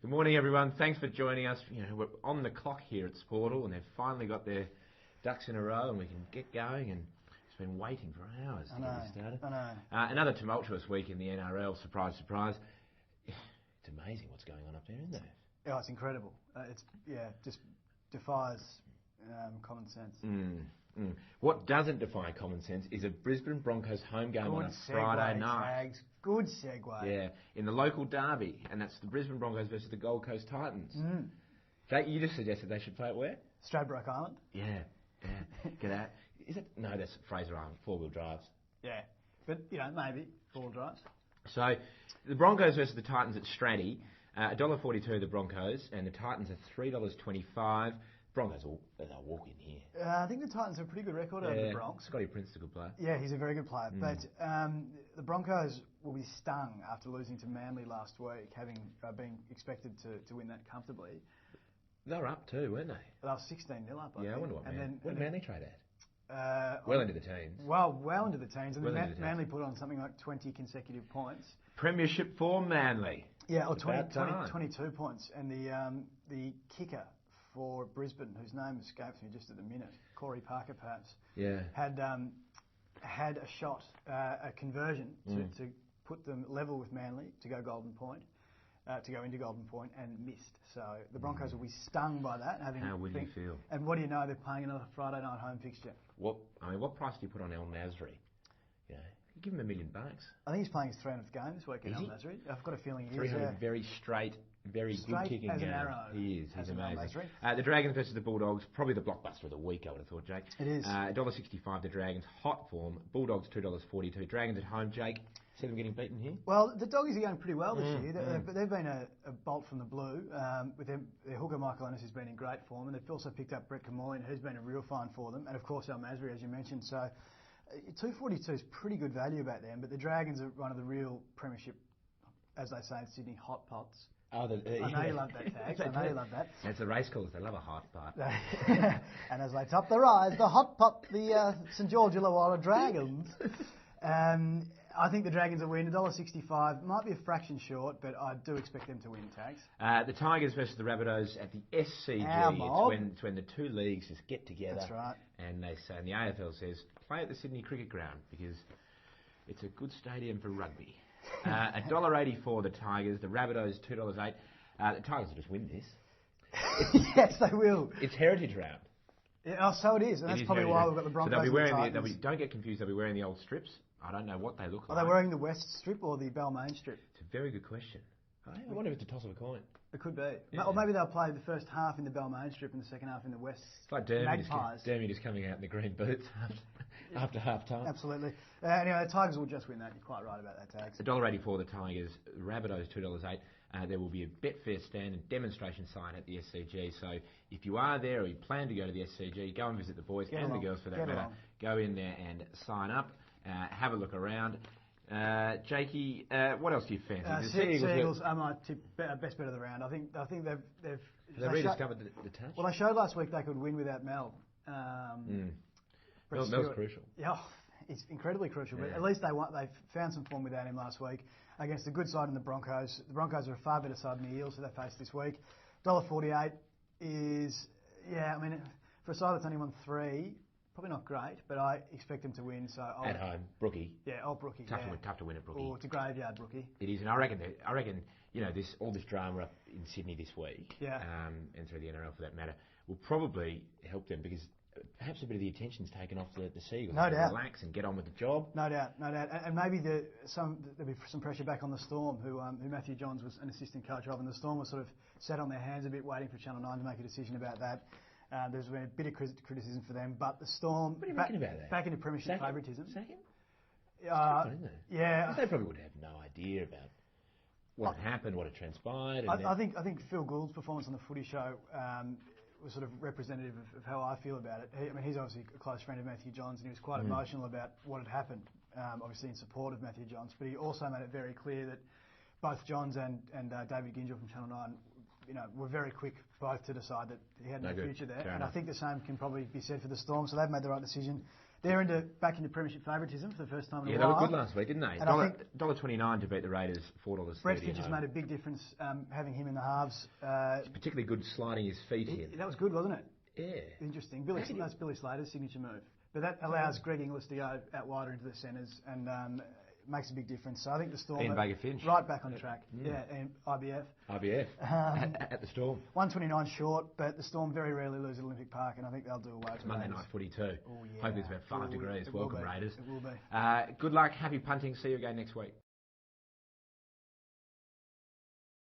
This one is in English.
Good morning, everyone. Thanks for joining us. We're on the clock here at Sportal, and they've finally got their ducks in a row, and we can get going. And it's been waiting for hours to get this started. I know. Another tumultuous week in the NRL. Surprise, surprise. It's amazing what's going on up there, isn't it? Oh, it's incredible. Just defies common sense. What doesn't defy common sense is a Brisbane Broncos home game on a Friday night. Good segue. Yeah, in the local derby, and that's the Brisbane Broncos versus the Gold Coast Titans. Jake, you just suggested they should play it where? Stradbroke Island. Yeah. Get out. Is it? No, that's Fraser Island. 4-wheel drives. Yeah, but maybe 4-wheel drives. So the Broncos versus the Titans at Straddy. $1.42 the Broncos, and the Titans are $3.25. Broncos they'll walk in here. I think the Titans have a pretty good record over the Bronx. Scotty Prince is a good player. Yeah, he's a very good player. But the Broncos will be stung after losing to Manly last week, having been expected to win that comfortably. They were up too, weren't they? They were 16-0 up, I think. I wonder what did Manly trade at? Well into the teens. Well into the teens. And Manly put on something like 20 consecutive points. Premiership form, Manly. Yeah, or 22 points. And the kicker for Brisbane, whose name escapes me just at the minute, Corey Parker perhaps, had a shot, a conversion to put them level with Manly to go Golden Point, to go into Golden Point, and missed. So the Broncos will be stung by that. How would you feel? And what do you know? They're playing another Friday night home fixture. What price do you put on El Nasri? You give him $1 million. I think he's playing his 300th game this week at El Nasri. I've got a feeling he is. 300 very straight, very good kicking as game. An arrow. He is. He's amazing. The Dragons versus the Bulldogs, probably the blockbuster of the week, I would have thought, Jake. It is. $1.65 the Dragons, hot form. Bulldogs $2.42. Dragons at home, Jake. See them getting beaten here? Well, the Doggies are going pretty well this year, but they've been a bolt from the blue. With their hooker, Michael Ennis, has been in great form, and they've also picked up Brett Camoy, who's been a real find for them, and of course El Masri, as you mentioned. So 242 is pretty good value about them, but the Dragons are one of the real premiership, as they say in Sydney, hot pots. I know you love that tag. I know you love that. It's the race course. They love a hot pot. And as they top the rise, the hot pot, the St George Illawarra Dragons. I think the Dragons will win. $1.65 might be a fraction short, but I do expect them to win, Tags. The Tigers versus the Rabbitohs at the SCG. It's when the two leagues just get together. That's right. And they say, and the AFL says, play at the Sydney Cricket Ground because it's a good stadium for rugby. $1.84 the Tigers. The Rabbitohs $2.08. The Tigers will just win this. Yes, they will. It's Heritage Round. Yeah, so it is, and that's probably why we've got the Broncos. So they'll be wearing don't get confused. They'll be wearing the old strips. I don't know what they look like. Are they wearing the West strip or the Balmain strip? It's a very good question. I wonder if it's a toss of a coin. It could be. Yeah. Or maybe they'll play the first half in the Balmain strip and the second half in the West. It's like Dermy just coming out in the green boots after half time. Absolutely. Anyway, the Tigers will just win that. You're quite right about that, Tags. $1.84 the Tigers. Rabbitohs $2.08. There will be a Betfair stand and demonstration sign at the SCG. So if you are there or you plan to go to the SCG, go and visit the boys and the girls for that matter. Go in there and sign up. Have a look around. Jakey, what else do you fancy? The Eagles are my best bet of the round. I think they've rediscovered the touch. Well, they showed last week they could win without Mel. Mel's crucial. Yeah, it's incredibly crucial. But at least they found some form without him last week against a good side in the Broncos. The Broncos are a far better side than the Eels who they faced this week. $1.48 is for a side that's only won 3. Probably not great, but I expect them to win. So at home, Brookie. Yeah, old Brookie. Tough to win at Brookie. Or it's a graveyard Brookie. It is, and I reckon all this drama up in Sydney this week, and through the NRL for that matter, will probably help them because perhaps a bit of the attention's taken off the Seagulls. No doubt. Relax and get on with the job. No doubt. And maybe there'll be some pressure back on the Storm, who Matthew Johns was an assistant coach of, and the Storm was sort of sat on their hands a bit, waiting for Channel 9 to make a decision about that. There's been a bit of criticism for them, but the Storm... What do you reckon about that? Back into premiership favouritism. Second? Yeah. They probably would have no idea about what had happened, what had transpired. I think Phil Gould's performance on the Footy Show was sort of representative of how I feel about it. He's obviously a close friend of Matthew Johns, and he was quite emotional about what had happened, obviously in support of Matthew Johns, but he also made it very clear that both Johns and David Gingell from Channel 9 were very quick both to decide that he had no future there. And I think the same can probably be said for the Storm. So they've made the right decision. They're back into premiership favouritism for the first time in a while. Yeah, they were good last week, didn't they? $1.29 to beat the Raiders, $4.30. Brett Finch has made a big difference having him in the halves. It's particularly good sliding his feet in. That was good, wasn't it? Yeah. Interesting. That's Billy Slater's signature move. But that allows Greg Inglis to go out wider into the centres and makes a big difference. So I think the Storm Ian Baker-Finch. Right back on track. Yeah, and IBF. At the Storm. 129 short, but the Storm very rarely lose at Olympic Park, and I think they'll do away with Monday night footy too. Oh, yeah. Hopefully it's about 5 degrees. Welcome, Raiders. It will be. Good luck. Happy punting. See you again next week.